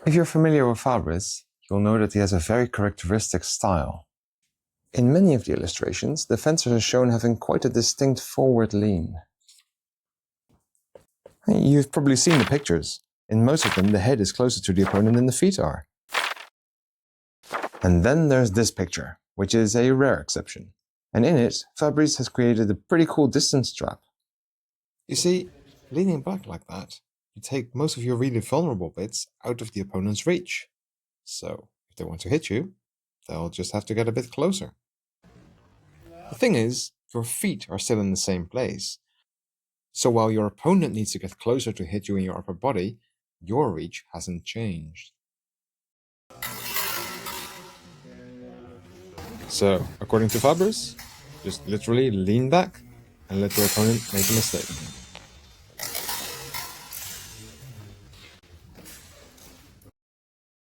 If you're familiar with Fabris, you'll know that he has a very characteristic style. In many of the illustrations, the fencers are shown having quite a distinct forward lean. You've probably seen the pictures. In most of them, the head is closer to the opponent than the feet are. And then there's this picture, which is a rare exception. And in it, Fabris has created a pretty cool distance trap. You see, leaning back like that, you take most of your really vulnerable bits out of the opponent's reach. So, if they want to hit you, they'll just have to get a bit closer. The thing is, your feet are still in the same place. So while your opponent needs to get closer to hit you in your upper body, your reach hasn't changed. So, according to Fabris, just literally lean back and let your opponent make a mistake.